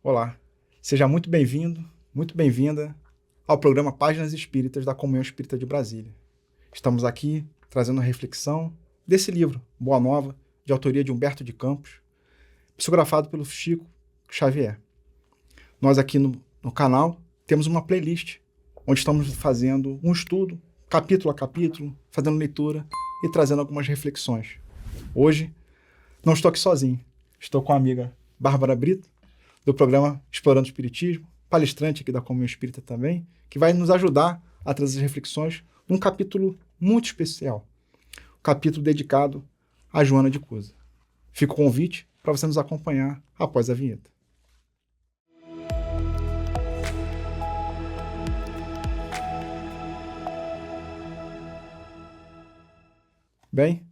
Olá, seja muito bem-vindo, muito bem-vinda ao programa Páginas Espíritas da Comunhão Espírita de Brasília. Estamos aqui trazendo uma reflexão desse livro, Boa Nova, de autoria de Humberto de Campos, psicografado pelo Chico Xavier. Nós aqui no canal temos uma playlist onde estamos fazendo um estudo, capítulo a capítulo, fazendo leitura e trazendo algumas reflexões. Hoje, não estou aqui sozinho, estou com a amiga Bárbara Brito, do programa Explorando o Espiritismo, palestrante aqui da Comunhão Espírita também, que vai nos ajudar a trazer as reflexões num capítulo muito especial, o capítulo dedicado a Joana de Cusa. Fica o convite para você nos acompanhar após a vinheta. Bem,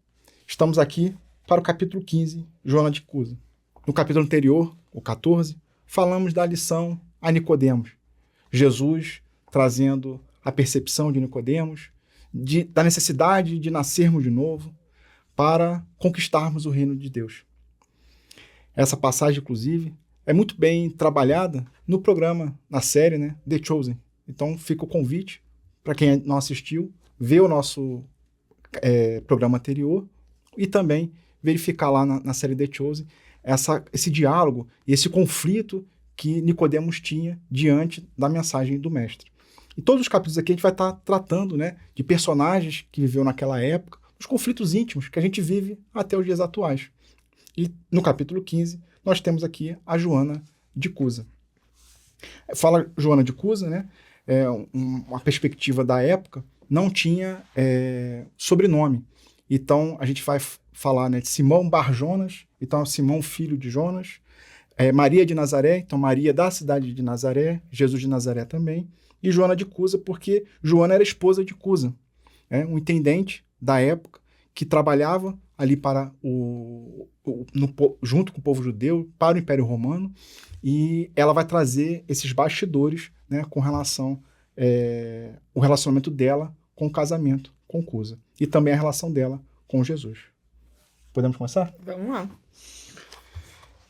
estamos aqui para o capítulo 15, Joana de Cusa. No capítulo anterior, o 14, falamos da lição a Nicodemos. Jesus trazendo a percepção de Nicodemos, da necessidade de nascermos de novo para conquistarmos o reino de Deus. Essa passagem, inclusive, é muito bem trabalhada no programa, na série, The Chosen. Então fica o convite para quem não assistiu, ver o nosso programa anterior e também verificar lá na série The Chosen esse diálogo e esse conflito que Nicodemos tinha diante da mensagem do mestre. E todos os capítulos aqui a gente vai estar tratando de personagens que viveu naquela época, os conflitos íntimos que a gente vive até os dias atuais. E no capítulo 15 nós temos aqui a Joana de Cusa. Fala Joana de Cusa, uma perspectiva da época, não tinha sobrenome. Então a gente vai falar de Simão Bar Jonas, então Simão filho de Jonas, Maria de Nazaré, então Maria da cidade de Nazaré, Jesus de Nazaré também, e Joana de Cusa, porque Joana era esposa de Cusa, um intendente da época que trabalhava ali para junto com o povo judeu, para o Império Romano, e ela vai trazer esses bastidores com relação o relacionamento dela com o casamento com Cusa, e também a relação dela com Jesus. Podemos começar? Vamos lá.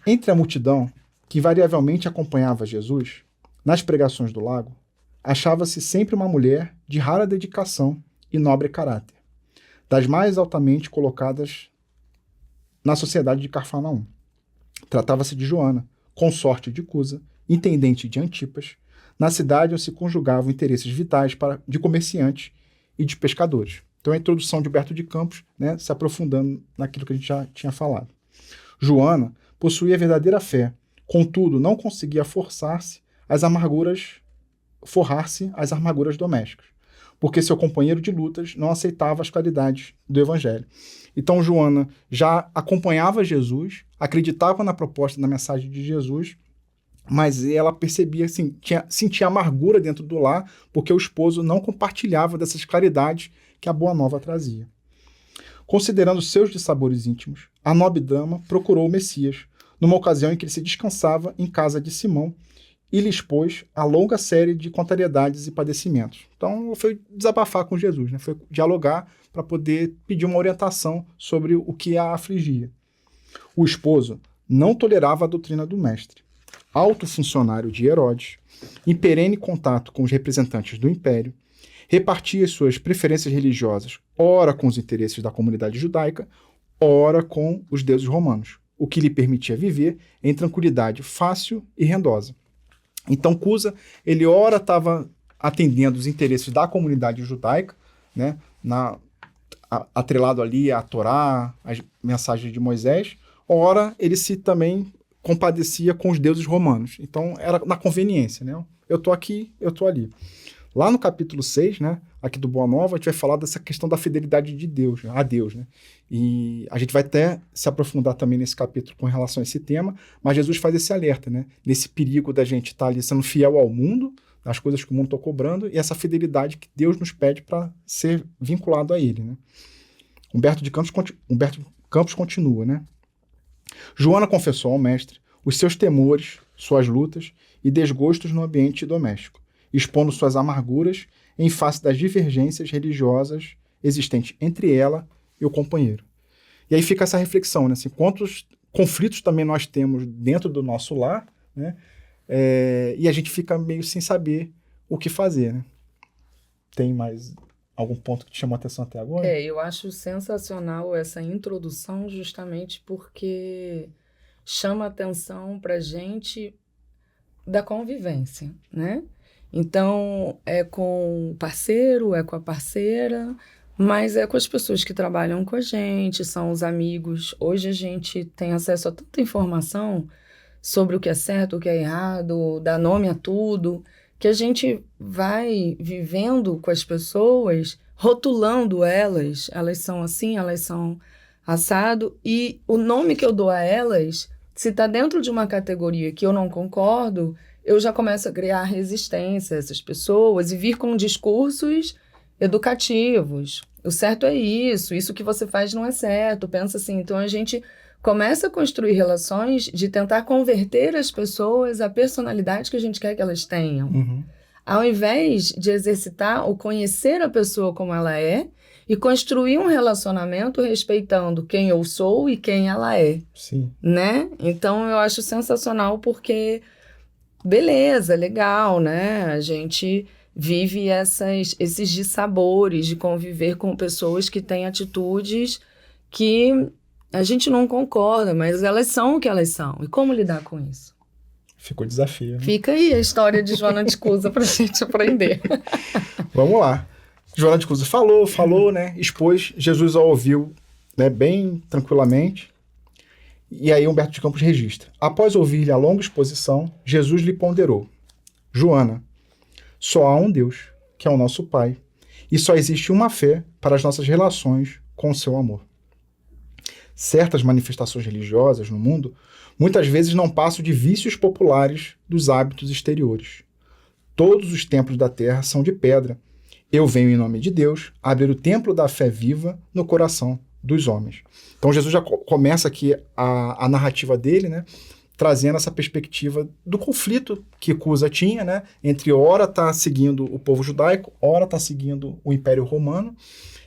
Entre a multidão que variavelmente acompanhava Jesus, nas pregações do lago, achava-se sempre uma mulher de rara dedicação e nobre caráter, das mais altamente colocadas na sociedade de Cafarnaum. Tratava-se de Joana, consorte de Cusa, intendente de Antipas, na cidade onde se conjugavam interesses vitais de comerciantes e de pescadores. Então, a introdução de Humberto de Campos, se aprofundando naquilo que a gente já tinha falado. Joana possuía verdadeira fé, contudo, não conseguia forrar-se às amarguras domésticas, porque seu companheiro de lutas não aceitava as claridades do Evangelho. Então, Joana já acompanhava Jesus, acreditava na proposta da mensagem de Jesus, mas ela percebia, sentia amargura dentro do lar, porque o esposo não compartilhava dessas claridades que a Boa Nova trazia. Considerando seus dissabores íntimos, a nobre dama procurou o Messias, numa ocasião em que ele se descansava em casa de Simão, e lhe expôs a longa série de contrariedades e padecimentos. Então, foi desabafar com Jesus, foi dialogar para poder pedir uma orientação sobre o que a afligia. O esposo não tolerava a doutrina do mestre. Alto funcionário de Herodes, em perene contato com os representantes do império, repartia suas preferências religiosas, ora com os interesses da comunidade judaica, ora com os deuses romanos, o que lhe permitia viver em tranquilidade fácil e rendosa. Então, Cusa, ele ora estava atendendo os interesses da comunidade judaica, atrelado ali à Torá, às mensagens de Moisés, ora ele se também compadecia com os deuses romanos. Então, era na conveniência, Eu estou aqui, eu estou ali. Lá no capítulo 6, aqui do Boa Nova, a gente vai falar dessa questão da fidelidade de Deus, a Deus, E a gente vai até se aprofundar também nesse capítulo com relação a esse tema, mas Jesus faz esse alerta, Nesse perigo da gente estar ali sendo fiel ao mundo, às coisas que o mundo está cobrando, e essa fidelidade que Deus nos pede para ser vinculado a Ele, Humberto Campos continua, Joana confessou ao mestre os seus temores, suas lutas e desgostos no ambiente doméstico, expondo suas amarguras em face das divergências religiosas existentes entre ela e o companheiro. E aí fica essa reflexão, quantos conflitos também nós temos dentro do nosso lar, e a gente fica meio sem saber o que fazer, né? Tem mais algum ponto que te chamou a atenção até agora? Eu acho sensacional essa introdução justamente porque chama atenção pra gente da convivência, né? Então, é com o parceiro, é com a parceira, mas é com as pessoas que trabalham com a gente, são os amigos. Hoje a gente tem acesso a tanta informação sobre o que é certo, o que é errado, dá nome a tudo, que a gente vai vivendo com as pessoas, rotulando elas são assim, elas são assado, e o nome que eu dou a elas, se está dentro de uma categoria que eu não concordo, eu já começo a criar resistência a essas pessoas e vir com discursos educativos. O certo é isso que você faz não é certo, pensa assim. Então a gente começa a construir relações de tentar converter as pessoas à personalidade que a gente quer que elas tenham. Uhum. Ao invés de exercitar ou conhecer a pessoa como ela é e construir um relacionamento respeitando quem eu sou e quem ela é. Sim. Né? Então eu acho sensacional porque, beleza, legal, né? A gente vive esses dissabores de conviver com pessoas que têm atitudes que a gente não concorda, mas elas são o que elas são. E como lidar com isso? Ficou desafio, né? Fica aí a história de Joana de Cusa pra gente aprender. Vamos lá. Joana de Cusa falou, né? Expôs, Jesus a ouviu, né, bem tranquilamente. E aí Humberto de Campos registra. Após ouvir-lhe a longa exposição, Jesus lhe ponderou. Joana, só há um Deus, que é o nosso Pai, e só existe uma fé para as nossas relações com o seu amor. Certas manifestações religiosas no mundo muitas vezes não passam de vícios populares dos hábitos exteriores. Todos os templos da terra são de pedra. Eu venho em nome de Deus abrir o templo da fé viva no coração dos homens. Então Jesus já começa aqui a narrativa dele, né, trazendo essa perspectiva do conflito que Cusa tinha, né, entre ora tá seguindo o povo judaico, ora tá seguindo o Império Romano.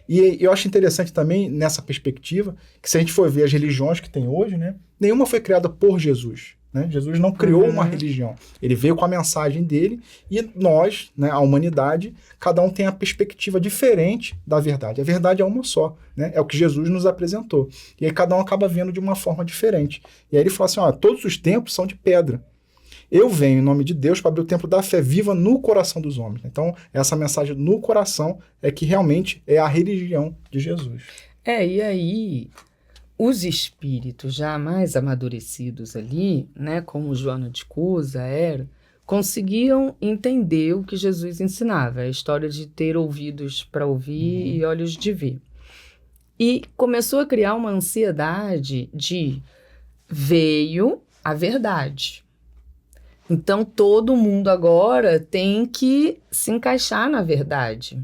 E eu acho interessante também nessa perspectiva que se a gente for ver as religiões que tem hoje, né, nenhuma foi criada por Jesus. Né? Jesus não criou uma religião. Ele veio com a mensagem dele e nós, né, a humanidade, cada um tem a perspectiva diferente da verdade. A verdade é uma só. Né? É o que Jesus nos apresentou. E aí cada um acaba vendo de uma forma diferente. E aí ele fala assim, ó, todos os templos são de pedra. Eu venho em nome de Deus para abrir o templo da fé viva no coração dos homens. Então, essa mensagem no coração é que realmente é a religião de Jesus. E aí, os espíritos já mais amadurecidos ali, né, como Joana de Cusa era, conseguiam entender o que Jesus ensinava. A história de ter ouvidos para ouvir e olhos de ver. E começou a criar uma ansiedade de veio a verdade. Então, todo mundo agora tem que se encaixar na verdade.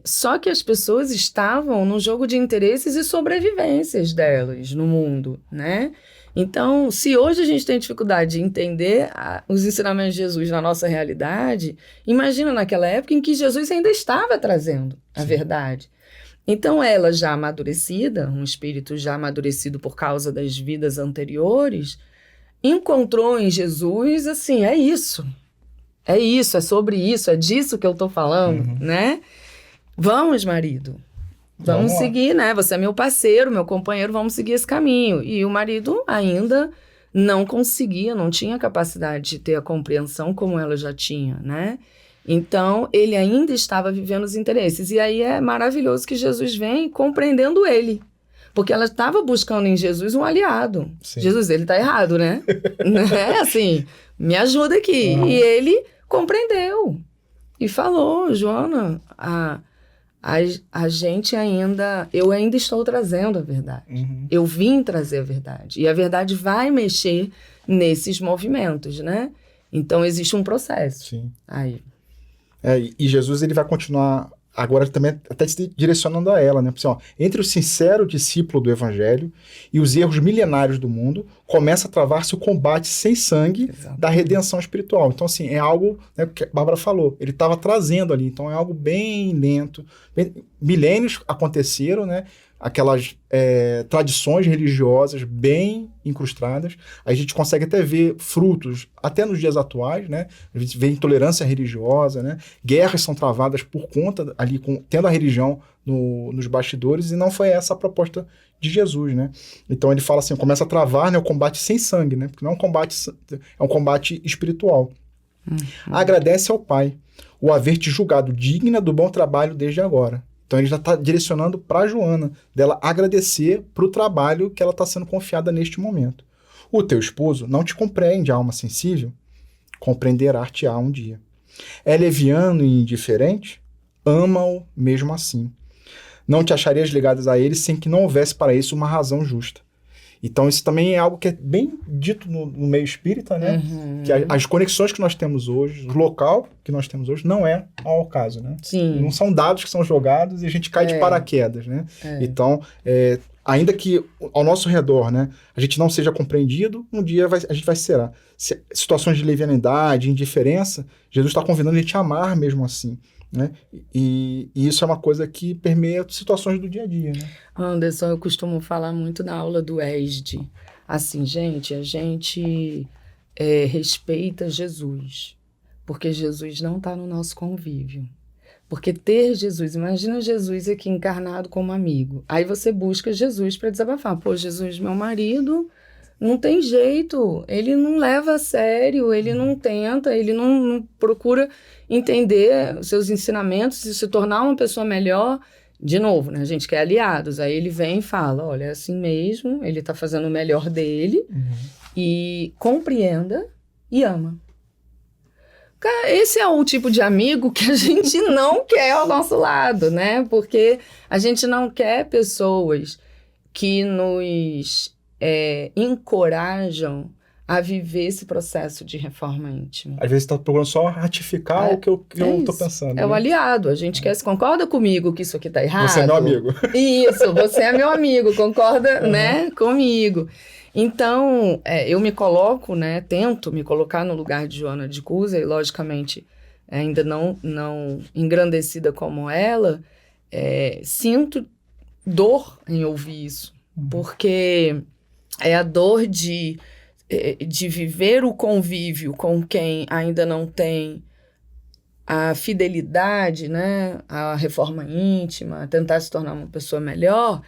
Só que as pessoas estavam num jogo de interesses e sobrevivências delas no mundo, né? Então, se hoje a gente tem dificuldade de entender os ensinamentos de Jesus na nossa realidade, imagina naquela época em que Jesus ainda estava trazendo a verdade. Então, ela já amadurecida, um espírito já amadurecido por causa das vidas anteriores, encontrou em Jesus, assim, é isso, é sobre isso, é disso que eu tô falando, né? Vamos, marido, vamos seguir, né? Você é meu parceiro, meu companheiro, vamos seguir esse caminho. E o marido ainda não conseguia, não tinha capacidade de ter a compreensão como ela já tinha, né? Então, ele ainda estava vivendo os interesses. E aí é maravilhoso que Jesus vem compreendendo ele. Porque ela estava buscando em Jesus um aliado. Sim. Jesus, ele tá errado, né? Assim, me ajuda aqui. E ele compreendeu. E falou, Joana, a gente ainda... Eu ainda estou trazendo a verdade. Eu vim trazer a verdade. E a verdade vai mexer nesses movimentos, né? Então, existe um processo. Sim. Aí. E Jesus, ele vai continuar... Agora também até se direcionando a ela, né? Porque, ó, entre o sincero discípulo do Evangelho e os erros milenários do mundo, começa a travar-se o combate sem sangue da redenção espiritual. Então, assim, é algo, né, que a Bárbara falou, ele estava trazendo ali, então é algo bem lento. Milênios aconteceram, né? aquelas tradições religiosas bem incrustadas. A gente consegue até ver frutos, até nos dias atuais, né? A gente vê intolerância religiosa, né? Guerras são travadas por conta, ali, tendo a religião nos bastidores, e não foi essa a proposta de Jesus, né? Então ele fala assim, começa a travar, né, o combate sem sangue, né? Porque não é um combate, é um combate espiritual. Agradece ao Pai o haver te julgado digna do bom trabalho desde agora. Então ele já está direcionando para Joana, dela agradecer para o trabalho que ela está sendo confiada neste momento. O teu esposo não te compreende, alma sensível? Compreenderá-te-á um dia. É leviano e indiferente? Ama-o mesmo assim. Não te acharias ligadas a ele sem que não houvesse para isso uma razão justa. Então isso também é algo que é bem dito no meio espírita, né? Que as conexões que nós temos hoje, o local que nós temos hoje, não é ao caso, né? Sim. Não são dados que são jogados e a gente cai de paraquedas, né? Então, ainda que ao nosso redor, né, a gente não seja compreendido, um dia a gente vai ser. Situações de levianidade, indiferença, Jesus está convidando a gente a amar mesmo assim. Né? E isso é uma coisa que permeia situações do dia a dia, né? Anderson, eu costumo falar muito na aula do ESD. Assim, gente, a gente respeita Jesus, porque Jesus não está no nosso convívio. Porque ter Jesus, imagina Jesus aqui encarnado como amigo. Aí você busca Jesus para desabafar. Pô, Jesus, meu marido, não tem jeito, ele não leva a sério, ele não tenta, ele não procura entender os seus ensinamentos e se tornar uma pessoa melhor. De novo, né? A gente quer aliados. Aí ele vem e fala, olha, é assim mesmo, ele está fazendo o melhor dele e compreenda e ama. Cara, esse é o tipo de amigo que a gente não quer ao nosso lado, né? Porque a gente não quer pessoas que nos encorajam a viver esse processo de reforma íntima. Às vezes você está procurando só ratificar o que eu estou pensando. É, né? o aliado. A gente quer, se concorda comigo que isso aqui está errado? Você é meu amigo. Isso, você é meu amigo, concorda, né, comigo. Então, eu me coloco, né, tento me colocar no lugar de Joana de Cusa, e logicamente, ainda não engrandecida como ela, sinto dor em ouvir isso, porque é a dor de viver o convívio com quem ainda não tem a fidelidade, né, a reforma íntima, tentar se tornar uma pessoa melhor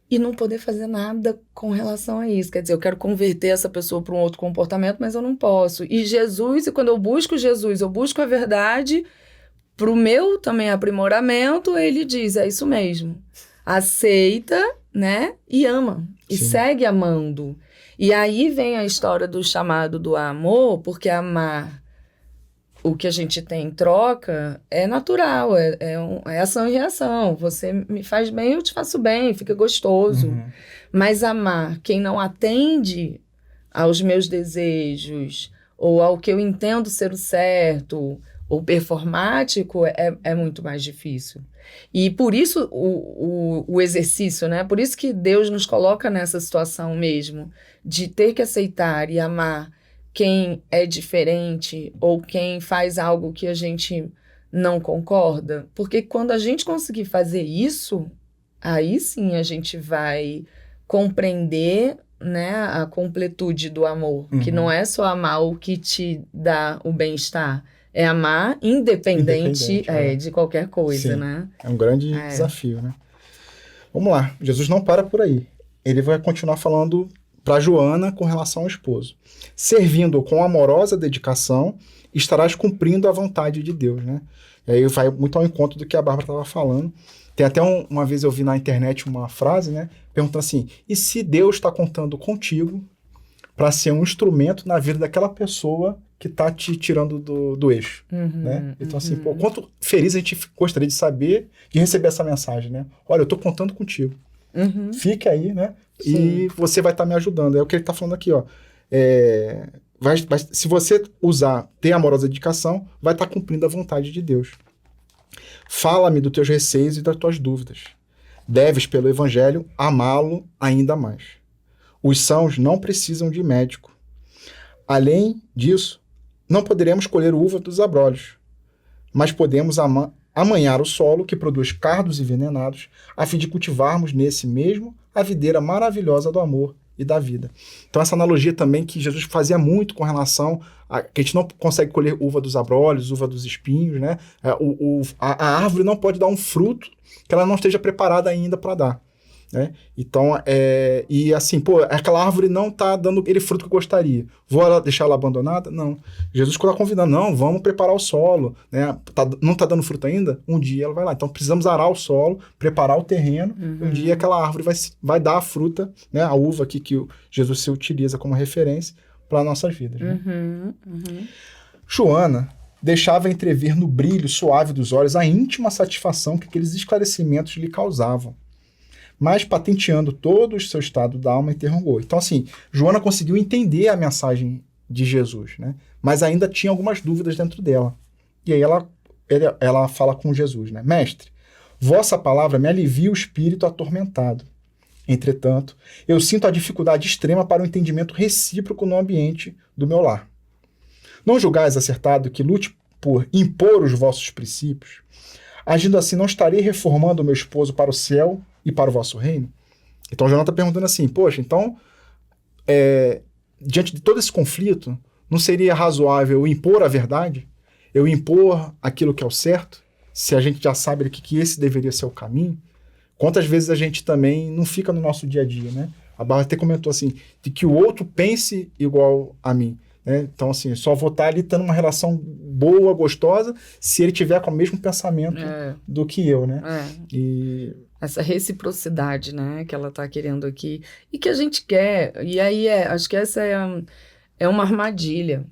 e não poder fazer nada com relação a isso. Quer dizer, eu quero converter essa pessoa para um outro comportamento, mas eu não posso. E Jesus, e quando eu busco Jesus, eu busco a verdade para o meu também aprimoramento, ele diz, é isso mesmo. Aceita, né, e ama. E segue amando. E aí vem a história do chamado do amor, porque amar o que a gente tem em troca é natural, é ação e reação. Você me faz bem, eu te faço bem, fica gostoso. Mas amar quem não atende aos meus desejos, ou ao que eu entendo ser o certo, ou performático, é muito mais difícil. E por isso o exercício, né? Por isso que Deus nos coloca nessa situação mesmo, de ter que aceitar e amar quem é diferente ou quem faz algo que a gente não concorda. Porque quando a gente conseguir fazer isso, aí sim a gente vai compreender, né, a completude do amor, que não é só amar o que te dá o bem-estar, é amar independente de qualquer coisa, Sim, né? É um grande desafio, né? Vamos lá, Jesus não para por aí. Ele vai continuar falando para Joana com relação ao esposo. Servindo com amorosa dedicação, estarás cumprindo a vontade de Deus, né? E aí vai muito ao encontro do que a Bárbara estava falando. Tem até uma vez eu vi na internet uma frase, né? Perguntando assim, e se Deus está contando contigo para ser um instrumento na vida daquela pessoa que está te tirando do eixo, né? Então assim, pô, quanto feliz a gente gostaria de saber, de receber essa mensagem, né? Olha, eu estou contando contigo. Fique aí, né? Sim. E você vai estar me ajudando. É o que ele está falando aqui, ó. Se você ter amorosa dedicação, vai estar cumprindo a vontade de Deus. Fala-me dos teus receios e das tuas dúvidas. Deves, pelo Evangelho, amá-lo ainda mais. Os sãos não precisam de médico. Além disso, não poderemos colher uva dos abrolhos, mas podemos amanhar o solo que produz cardos envenenados, a fim de cultivarmos nesse mesmo a videira maravilhosa do amor e da vida. Então essa analogia também que Jesus fazia muito com relação a que a gente não consegue colher uva dos abrolhos, uva dos espinhos, né? A árvore não pode dar um fruto que ela não esteja preparada ainda para dar, né? Então, e assim, aquela árvore não está dando aquele fruto que eu gostaria. Vou deixar ela abandonada? Não. Jesus está convidando, não, vamos preparar o solo, né? Não está dando fruto ainda? Um dia ela vai lá. Então, precisamos arar o solo, preparar o terreno, um dia aquela árvore vai dar a fruta, né? A uva aqui que Jesus se utiliza como referência para nossas vidas. Né? Joana deixava entrever no brilho suave dos olhos a íntima satisfação que aqueles esclarecimentos lhe causavam. Mas, patenteando todo o seu estado da alma, interrogou. Então, assim, Joana conseguiu entender a mensagem de Jesus, né? Mas ainda tinha algumas dúvidas dentro dela. E aí ela fala com Jesus, né? Mestre, vossa palavra me alivia o espírito atormentado. Entretanto, eu sinto a dificuldade extrema para o entendimento recíproco no ambiente do meu lar. Não julgais acertado que lute por impor os vossos princípios? Agindo assim, não estarei reformando o meu esposo para o céu e para o vosso reino? Então, Joana está perguntando assim, poxa, então, diante de todo esse conflito, não seria razoável eu impor a verdade? Eu impor aquilo que é o certo? Se a gente já sabe que esse deveria ser o caminho? Quantas vezes a gente também não fica no nosso dia a dia, né? A Bárbara até comentou assim, de que o outro pense igual a mim. Né? Então, assim, só vou estar ali tendo uma relação boa, gostosa, se ele tiver com o mesmo pensamento do que eu, né? E essa reciprocidade, né, que ela está querendo aqui, e que a gente quer, e aí acho que essa é uma armadilha,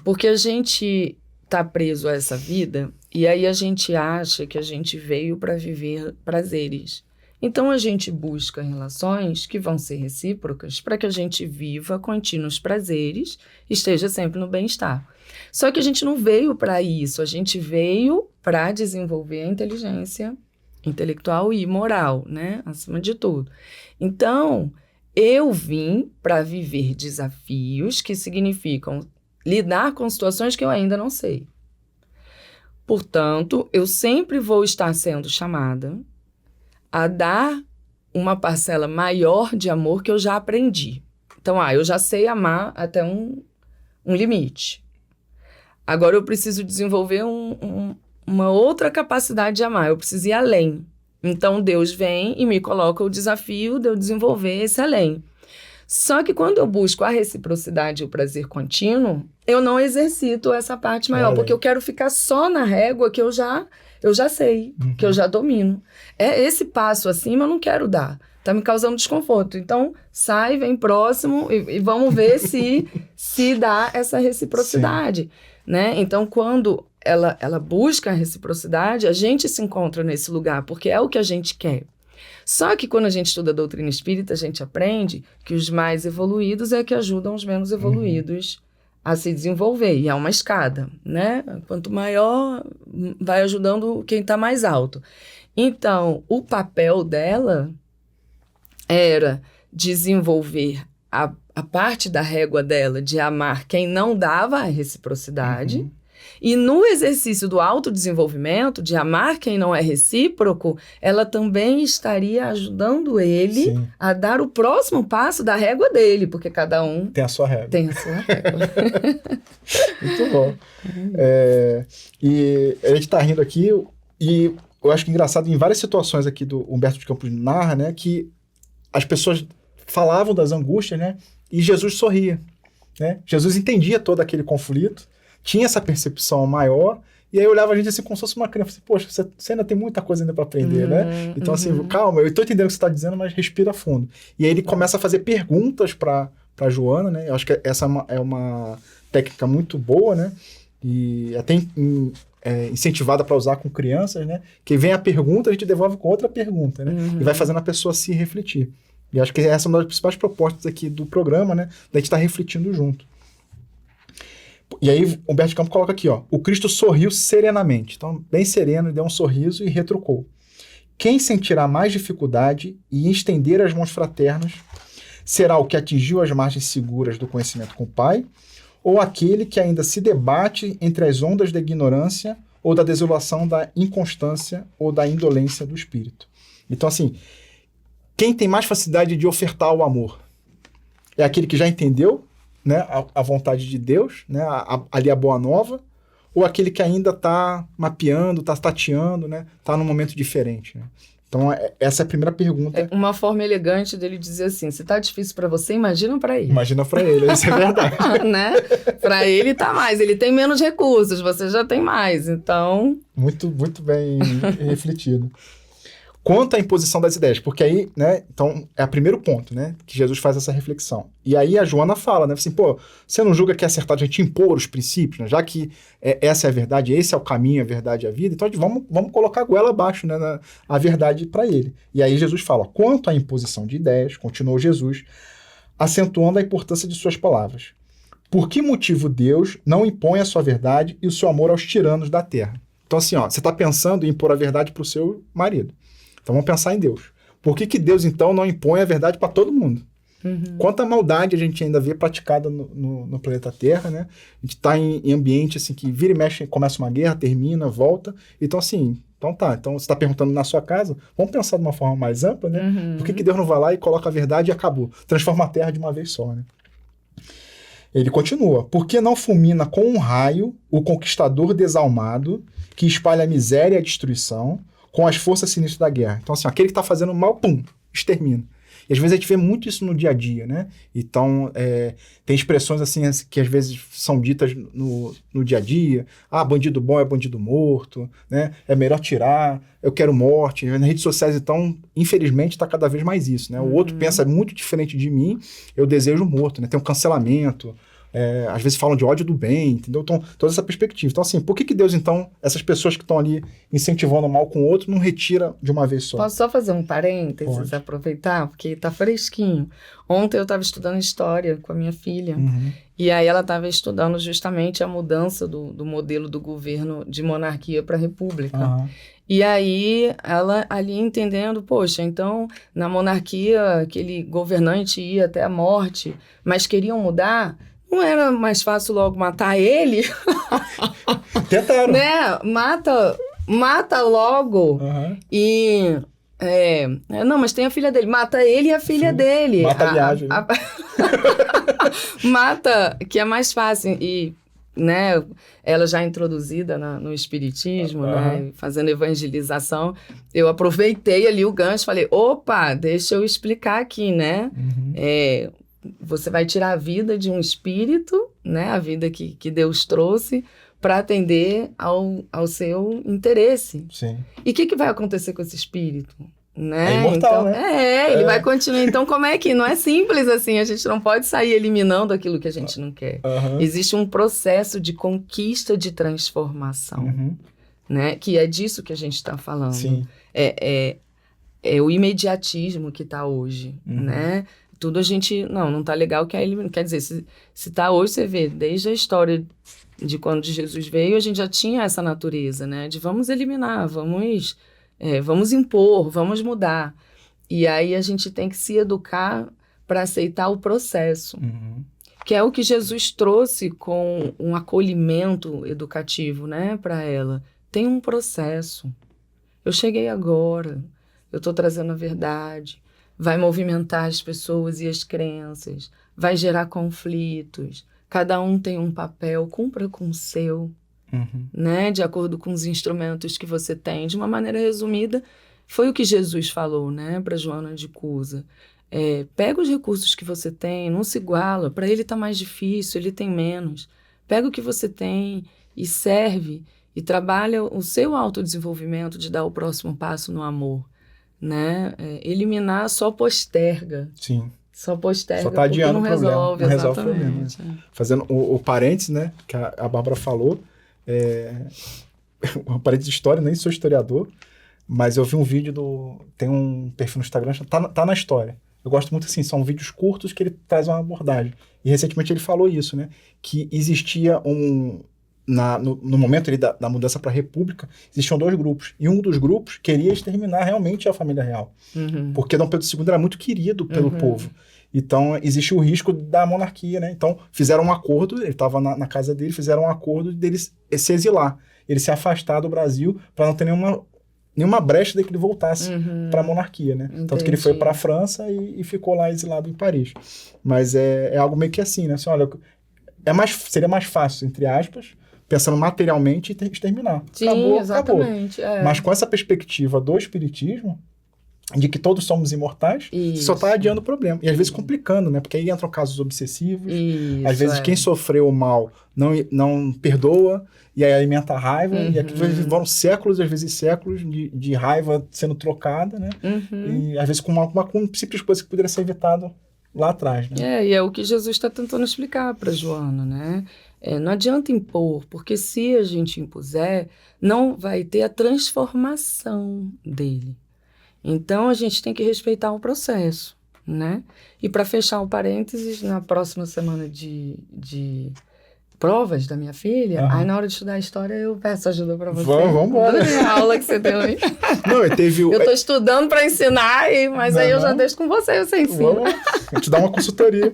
porque a gente está preso a essa vida, e aí a gente acha que a gente veio para viver prazeres. Então a gente busca relações que vão ser recíprocas para que a gente viva contínuos prazeres, esteja sempre no bem-estar. Só que a gente não veio para isso, a gente veio para desenvolver a inteligência intelectual e moral, né? Acima de tudo. Então, eu vim para viver desafios que significam lidar com situações que eu ainda não sei. Portanto, eu sempre vou estar sendo chamada a dar uma parcela maior de amor que eu já aprendi. Então, eu já sei amar até um limite. Agora eu preciso desenvolver uma outra capacidade de amar, eu preciso ir além. Então, Deus vem e me coloca o desafio de eu desenvolver esse além. Só que quando eu busco a reciprocidade e o prazer contínuo, eu não exercito essa parte maior, porque eu quero ficar só na régua que eu já sei, que eu já domino. Esse passo acima eu não quero dar, tá me causando desconforto. Então, sai, vem próximo e vamos ver se dá essa reciprocidade, né? Então, quando ela busca a reciprocidade, a gente se encontra nesse lugar, porque é o que a gente quer. Só que quando a gente estuda a doutrina espírita, a gente aprende que os mais evoluídos é que ajudam os menos evoluídos a se desenvolver. E é uma escada, né? Quanto maior, vai ajudando quem está mais alto. Então, o papel dela era desenvolver a parte da régua dela de amar quem não dava a reciprocidade. E no exercício do autodesenvolvimento, de amar quem não é recíproco, ela também estaria ajudando ele a dar o próximo passo da régua dele, porque cada um tem a sua régua. Tem a sua régua. Muito bom. E a gente está rindo aqui, e eu acho que é engraçado, em várias situações aqui do Humberto de Campos narra, né, que as pessoas falavam das angústias, né, e Jesus sorria. Né? Jesus entendia todo aquele conflito, tinha essa percepção maior, e aí olhava a gente assim como se fosse uma criança, assim, poxa, você ainda tem muita coisa ainda para aprender, né? Então assim, calma, eu estou entendendo o que você está dizendo, mas respira fundo. E aí ele começa a fazer perguntas para Joana, né? Eu acho que essa é uma técnica muito boa, né? E até incentivada para usar com crianças, né? Que vem a pergunta, a gente devolve com outra pergunta, né? E vai fazendo a pessoa se refletir. E acho que essa é uma das principais propostas aqui do programa, né? Da gente estar refletindo junto. E aí, Humberto de Campos coloca aqui, ó, o Cristo sorriu serenamente. Então, bem sereno, ele deu um sorriso e retrucou. Quem sentirá mais dificuldade em estender as mãos fraternas será o que atingiu as margens seguras do conhecimento com o Pai, ou aquele que ainda se debate entre as ondas da ignorância ou da desolação, da inconstância ou da indolência do espírito. Então, assim, quem tem mais facilidade de ofertar o amor? É aquele que já entendeu, né, a vontade de Deus, né, ali a boa nova, ou aquele que ainda está mapeando, está tateando, né, está num momento diferente, né? Então, essa é a primeira pergunta. É uma forma elegante dele dizer assim, se tá difícil para você, imagina para ele. Imagina para ele, isso é verdade. Né? Para ele tá mais, ele tem menos recursos, você já tem mais, então... Muito, muito bem refletido. Quanto à imposição das ideias, porque aí, né, então, é o primeiro ponto, né, que Jesus faz essa reflexão. E aí a Joana fala, né, assim, pô, você não julga que é acertado a gente impor os princípios, né, já que essa é a verdade, esse é o caminho, a verdade e a vida, então vamos colocar a goela abaixo, né, a verdade para ele. E aí Jesus fala, quanto à imposição de ideias, continuou Jesus, acentuando a importância de suas palavras. Por que motivo Deus não impõe a sua verdade e o seu amor aos tiranos da terra? Então assim, ó, você está pensando em impor a verdade para o seu marido. Então vamos pensar em Deus. Por que Deus, então, não impõe a verdade para todo mundo? Uhum. Quanta maldade a gente ainda vê praticada no planeta Terra, né? A gente está em ambiente assim, que vira e mexe, começa uma guerra, termina, volta. Então, assim, então você está perguntando na sua casa, vamos pensar de uma forma mais ampla, né? Uhum. Por que Deus não vai lá e coloca a verdade e acabou? Transforma a Terra de uma vez só, né? Ele continua. Por que não fulmina com um raio o conquistador desalmado que espalha a miséria e a destruição com as forças sinistras da guerra? Então, assim, aquele que está fazendo mal, pum, extermina. E às vezes a gente vê muito isso no dia a dia, né? Então, tem expressões assim que às vezes são ditas no dia a dia. Ah, bandido bom é bandido morto, né? É melhor tirar, eu quero morte. Nas redes sociais, então, infelizmente, está cada vez mais isso, né? O outro pensa muito diferente de mim, eu desejo morto, né? Tem um cancelamento. Às vezes falam de ódio do bem, entendeu? Então, toda essa perspectiva. Então, assim, por que Deus, então, essas pessoas que estão ali incentivando o mal com o outro, não retira de uma vez só? Posso só fazer um parênteses, Pode. Aproveitar? Porque tá fresquinho. Ontem eu estava estudando história com a minha filha, e aí ela estava estudando justamente a mudança do modelo do governo de monarquia para república. E aí, ela ali entendendo, poxa, então, na monarquia, aquele governante ia até a morte, mas queriam mudar... Não era mais fácil logo matar ele? Tentaram. Né? Mata logo. E... não, mas tem a filha dele. Mata ele e a filha dele. Mata a viagem. Mata, que é mais fácil. E, né, ela já introduzida no espiritismo, né, fazendo evangelização, eu aproveitei ali o gancho, falei, opa, deixa eu explicar aqui, né? Você vai tirar a vida de um espírito, né? A vida que Deus trouxe para atender ao seu interesse. Sim. E o que vai acontecer com esse espírito? Né? É imortal, então, né? Ele vai continuar. Então, como é que... Não é simples assim, a gente não pode sair eliminando aquilo que a gente não quer. Existe um processo de conquista de transformação, né? Que é disso que a gente está falando. Sim. É o imediatismo que está hoje, né? Tudo a gente... Não tá legal que ele... Quer dizer, se tá hoje, você vê, desde a história de quando Jesus veio, a gente já tinha essa natureza, né? De vamos eliminar, vamos impor, vamos mudar. E aí a gente tem que se educar para aceitar o processo. Que é o que Jesus trouxe com um acolhimento educativo, né? Para ela. Tem um processo. Eu cheguei agora, eu estou trazendo a verdade. Vai movimentar as pessoas e as crenças, vai gerar conflitos, cada um tem um papel, cumpra com o seu, né? De acordo com os instrumentos que você tem. De uma maneira resumida, foi o que Jesus falou, né? Para Joana de Cusa. Pega os recursos que você tem, não se iguala, para ele tá mais difícil, ele tem menos. Pega o que você tem e serve, e trabalha o seu autodesenvolvimento de dar o próximo passo no amor. Né? Eliminar só posterga. Sim. Só posterga, só tá adiando não o problema. resolve. Não resolve o problema. Fazendo o parênteses, né, que a Bárbara falou, o parênteses de história, nem sou historiador, mas eu vi um vídeo tem um perfil no Instagram, tá na história. Eu gosto muito assim, são vídeos curtos que ele traz uma abordagem. E recentemente ele falou isso, né, que existia no momento ali da mudança para a República, existiam 2 grupos. E um dos grupos queria exterminar realmente a família real. Porque Dom Pedro II era muito querido pelo povo. Então, existe o risco da monarquia, né? Então, fizeram um acordo, ele estava na casa dele, fizeram um acordo dele se exilar. Ele se afastar do Brasil para não ter nenhuma brecha de que ele voltasse para a monarquia, né? Entendi. Tanto que ele foi para a França e ficou lá exilado em Paris. Mas é algo meio que assim, né? Assim, olha, seria mais fácil, entre aspas, pensando materialmente, exterminar. Sim, acabou. exatamente. Mas com essa perspectiva do espiritismo, de que todos somos imortais, você só está adiando o problema. E às vezes complicando, né? Porque aí entram casos obsessivos. Às vezes quem sofreu o mal não perdoa, e aí alimenta a raiva, e aqui vão séculos, às vezes séculos, de raiva sendo trocada, né? E às vezes com uma simples coisa que poderia ser evitado lá atrás, né? E é o que Jesus está tentando explicar para Joana, né? Não adianta impor, porque se a gente impuser, não vai ter a transformação dele. Então, a gente tem que respeitar o processo, né? E para fechar um parênteses, na próxima semana de provas da minha filha, aí na hora de estudar a história eu peço ajuda para você. Vamos embora. A aula que você deu aí. Não, eu tô estudando para ensinar, mas aí eu já deixo com você ensina. Vou te dar uma consultoria.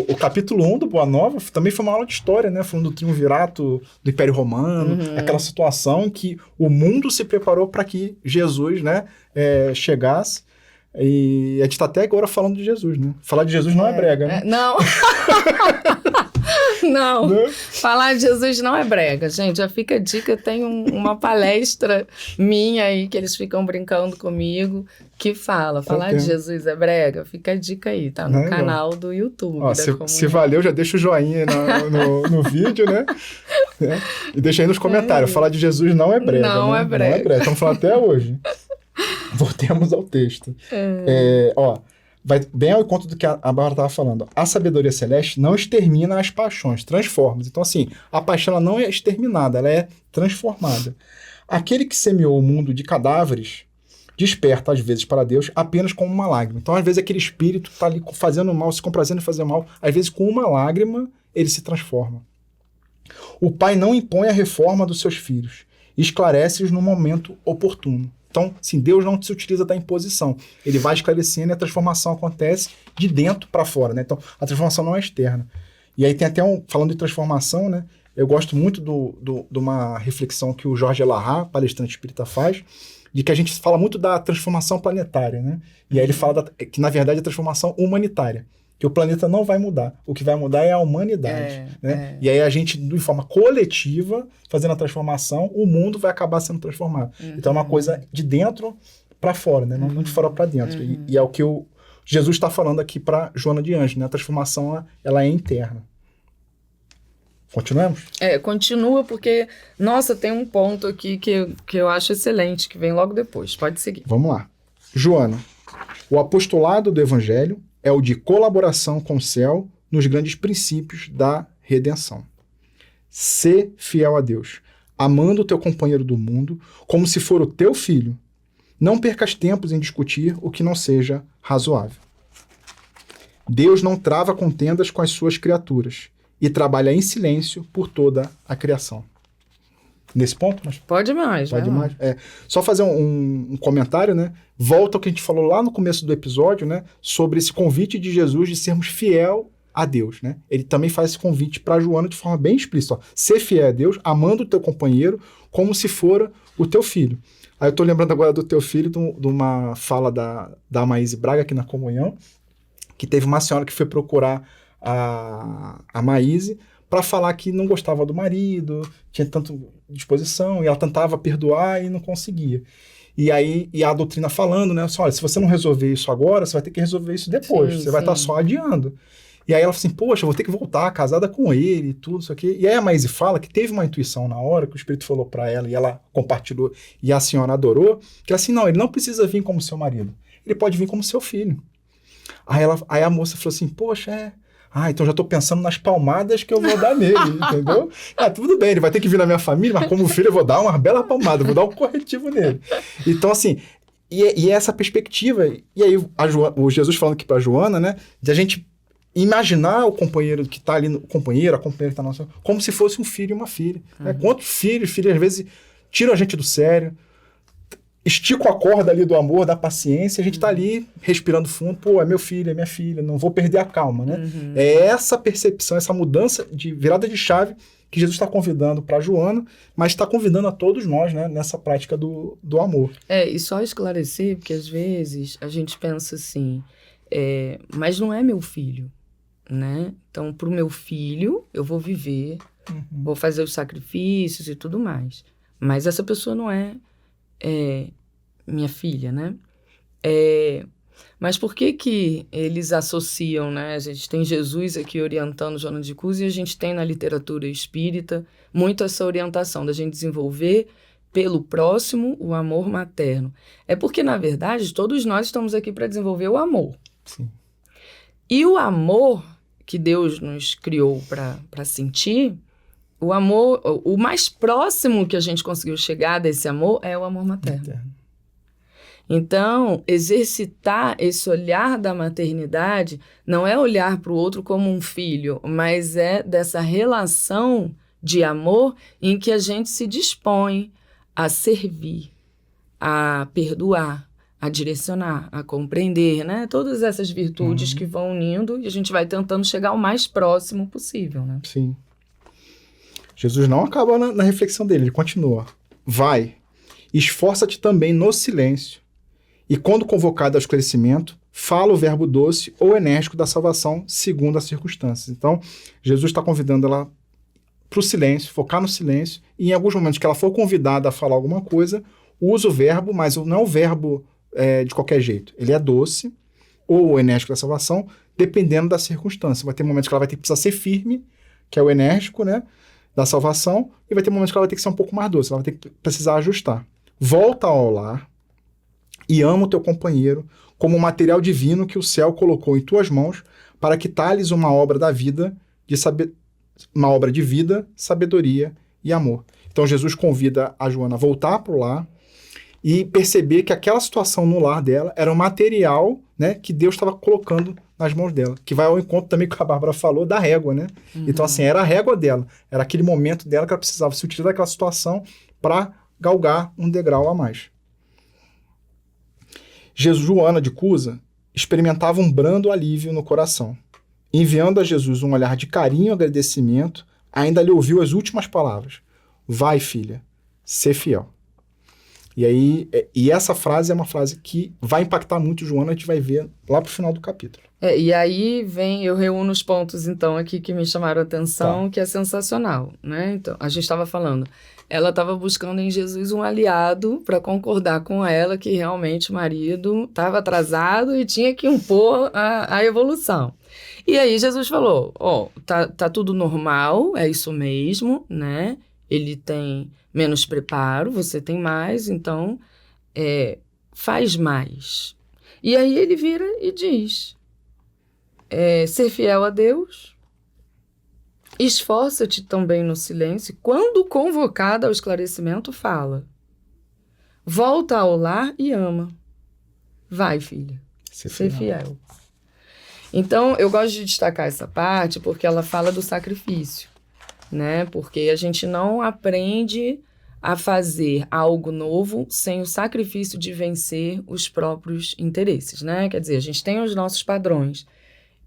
O capítulo 1 do Boa Nova também foi uma aula de história, né? Falando do triunvirato do Império Romano, aquela situação em que o mundo se preparou para que Jesus, né, chegasse. E a gente está até agora falando de Jesus, né? Falar de Jesus não é brega, né? Não. Não, falar de Jesus não é brega, gente. Já fica a dica, tem uma palestra minha aí que eles ficam brincando comigo, que falar de Jesus é brega. Fica a dica aí, tá no canal do YouTube. Ó, se valeu, já deixa o joinha no vídeo, né? E deixa aí nos comentários, falar de Jesus não é brega. Não é brega. Não é brega, estamos falando até hoje. Voltemos ao texto. Vai bem ao encontro do que a Bárbara estava falando. A sabedoria celeste não extermina as paixões, transforma. Então, assim, a paixão ela não é exterminada, ela é transformada. Aquele que semeou o mundo de cadáveres desperta, às vezes, para Deus apenas com uma lágrima. Então, às vezes, aquele espírito está ali fazendo mal, se comprazendo em fazer mal, às vezes, com uma lágrima, ele se transforma. O pai não impõe a reforma dos seus filhos, esclarece-os no momento oportuno. Então, sim, Deus não se utiliza da imposição. Ele vai esclarecendo e a transformação acontece de dentro para fora, né? Então, a transformação não é externa. E aí tem até falando de transformação, né? Eu gosto muito de uma reflexão que o Jorge Elahá, palestrante espírita, faz, de que a gente fala muito da transformação planetária, né? E aí ele fala que, na verdade, é a transformação humanitária. Que o planeta não vai mudar. O que vai mudar é a humanidade. Né? E aí a gente, de forma coletiva, fazendo a transformação, o mundo vai acabar sendo transformado. Então é uma coisa de dentro para fora, né? Não de fora para dentro. E é o que Jesus está falando aqui para Joana de Ângeles, né? A transformação ela é interna. Continuamos? Continua porque, nossa, tem um ponto aqui que eu acho excelente, que vem logo depois. Pode seguir. Vamos lá. Joana, o apostolado do Evangelho é o de colaboração com o céu nos grandes princípios da redenção. Sê fiel a Deus, amando o teu companheiro do mundo como se for o teu filho. Não percas tempos em discutir o que não seja razoável. Deus não trava contendas com as suas criaturas e trabalha em silêncio por toda a criação. Nesse ponto? Mas pode mais. Pode mais. Só fazer um comentário, né? Volta ao que a gente falou lá no começo do episódio, né? Sobre esse convite de Jesus de sermos fiel a Deus, né? Ele também faz esse convite para Joana de forma bem explícita. Ó, ser fiel a Deus, amando o teu companheiro como se fora o teu filho. Aí eu tô lembrando agora do teu filho, de uma fala da Maíse Braga aqui na comunhão, que teve uma senhora que foi procurar a Maíse para falar que não gostava do marido, tinha tanta disposição, e ela tentava perdoar e não conseguia. E aí, a doutrina falando, né? Assim, olha, se você não resolver isso agora, você vai ter que resolver isso depois, você vai estar só adiando. E aí ela fala assim, poxa, eu vou ter que voltar casada com ele e tudo isso aqui. E aí a Maíse fala que teve uma intuição na hora, que o Espírito falou para ela, e ela compartilhou, e a senhora adorou, que ela assim, não, ele não precisa vir como seu marido, ele pode vir como seu filho. Aí a moça falou assim, poxa, então já estou pensando nas palmadas que eu vou dar nele, entendeu? Tudo bem, ele vai ter que vir na minha família, mas como filho eu vou dar uma bela palmada, vou dar um corretivo nele. Então, assim, e essa perspectiva, e aí o Jesus falando aqui para Joana, né, de a gente imaginar o companheiro que está ali, o companheiro, a companheira que está na nossa, como se fosse um filho e uma filha. Quantos filhos às vezes tiram a gente do sério, esticam a corda ali do amor, da paciência, a gente está ali respirando fundo, pô, é meu filho, é minha filha, não vou perder a calma, né? É essa percepção, essa mudança de virada de chave que Jesus está convidando para Joana, mas está convidando a todos nós, né, nessa prática do amor. E só esclarecer, porque às vezes a gente pensa assim, mas não é meu filho, né? Então, para o meu filho, eu vou viver, vou fazer os sacrifícios e tudo mais. Mas essa pessoa não é minha filha, né? Mas por que eles associam, né? A gente tem Jesus aqui orientando Joana de Cusa e a gente tem na literatura espírita muito essa orientação da gente desenvolver pelo próximo o amor materno. É porque, na verdade, todos nós estamos aqui para desenvolver o amor. Sim. E o amor que Deus nos criou para sentir, o amor, o mais próximo que a gente conseguiu chegar desse amor é o amor materno. Então, exercitar esse olhar da maternidade não é olhar para o outro como um filho, mas é dessa relação de amor em que a gente se dispõe a servir, a perdoar, a direcionar, a compreender, né? Todas essas virtudes que vão unindo e a gente vai tentando chegar o mais próximo possível, né? Sim. Jesus não acaba na reflexão dele, ele continua. Vai, esforça-te também no silêncio, e quando convocado ao esclarecimento, fala o verbo doce ou enérgico da salvação segundo as circunstâncias. Então, Jesus está convidando ela para o silêncio, focar no silêncio, e em alguns momentos que ela for convidada a falar alguma coisa, usa o verbo, mas não é o verbo de qualquer jeito. Ele é doce ou enérgico da salvação, dependendo da circunstância. Vai ter momentos que ela vai ter que precisar ser firme, que é o enérgico, né, da salvação, e vai ter momentos que ela vai ter que ser um pouco mais doce, ela vai ter que precisar ajustar. Volta ao lar e ama o teu companheiro como um material divino que o céu colocou em tuas mãos para que tales uma obra da vida, uma obra de vida, sabedoria e amor. Então Jesus convida a Joana a voltar para o lar e perceber que aquela situação no lar dela era um material, né, que Deus estava colocando nas mãos dela, que vai ao encontro também que a Bárbara falou da régua, né? Então assim, era a régua dela, era aquele momento dela que ela precisava se utilizar daquela situação para galgar um degrau a mais. Joana de Cusa experimentava um brando alívio no coração. Enviando a Jesus um olhar de carinho e agradecimento, ainda lhe ouviu as últimas palavras. Vai, filha, ser fiel. E essa frase é uma frase que vai impactar muito Joana, a gente vai ver lá pro final do capítulo. E aí eu reúno os pontos, então, aqui que me chamaram a atenção, que é sensacional, né? Então, a gente estava falando, ela estava buscando em Jesus um aliado para concordar com ela que realmente o marido estava atrasado e tinha que impor a evolução. E aí Jesus falou, tá tudo normal, é isso mesmo, né? Ele tem menos preparo, você tem mais, então faz mais. E aí ele vira e diz, ser fiel a Deus, esforça-te também no silêncio, quando convocada ao esclarecimento, fala. Volta ao lar e ama. Vai, filha, ser fiel. Então, eu gosto de destacar essa parte porque ela fala do sacrifício, né? Porque a gente não aprende a fazer algo novo sem o sacrifício de vencer os próprios interesses, né? Quer dizer, a gente tem os nossos padrões.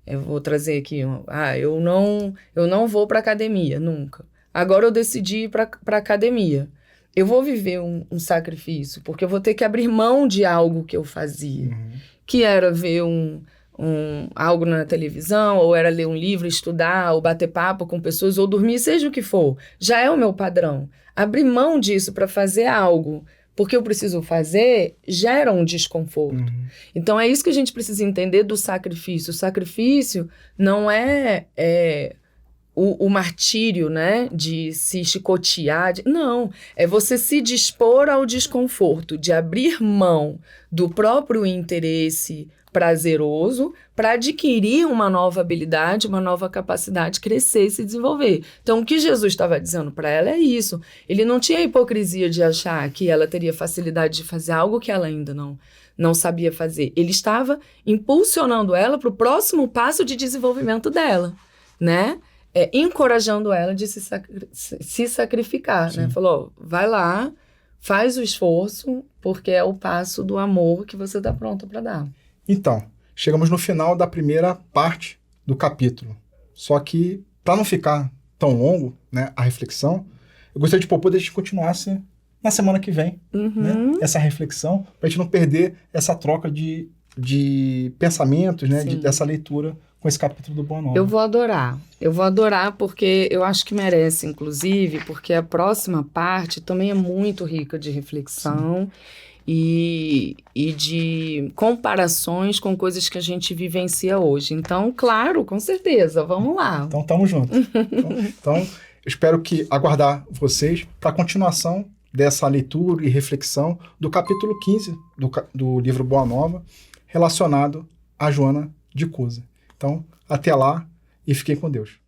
Eu vou trazer aqui, eu não vou para academia, nunca. Agora eu decidi ir para academia. Eu vou viver um sacrifício, porque eu vou ter que abrir mão de algo que eu fazia, que era ver algo na televisão, ou era ler um livro, estudar, ou bater papo com pessoas, ou dormir, seja o que for. Já é o meu padrão. Abrir mão disso para fazer algo porque eu preciso fazer, gera um desconforto. Então, é isso que a gente precisa entender do sacrifício. O sacrifício não é o martírio, né, de se chicotear. Não, é você se dispor ao desconforto, de abrir mão do próprio interesse prazeroso para adquirir uma nova habilidade, uma nova capacidade, crescer e se desenvolver. Então, o que Jesus estava dizendo para ela é isso. Ele não tinha a hipocrisia de achar que ela teria facilidade de fazer algo que ela ainda não sabia fazer. Ele estava impulsionando ela para o próximo passo de desenvolvimento dela, né? Encorajando ela de se sacrificar, né? Falou, vai lá, faz o esforço, porque é o passo do amor que você está pronto para dar. Então, chegamos no final da primeira parte do capítulo. Só que, para não ficar tão longo, né, a reflexão, eu gostaria de propor que a gente continuasse na semana que vem, né, essa reflexão, para a gente não perder essa troca de pensamentos, né, dessa leitura com esse capítulo do Boa Nova. Eu vou adorar porque eu acho que merece, inclusive, porque a próxima parte também é muito rica de reflexão e de comparações com coisas que a gente vivencia hoje. Então, claro, com certeza, vamos lá. Então, tamo junto. Então, eu espero que aguardar vocês para a continuação dessa leitura e reflexão do capítulo 15 do livro Boa Nova, relacionado a Joana de Cusa. Então, até lá e fiquem com Deus.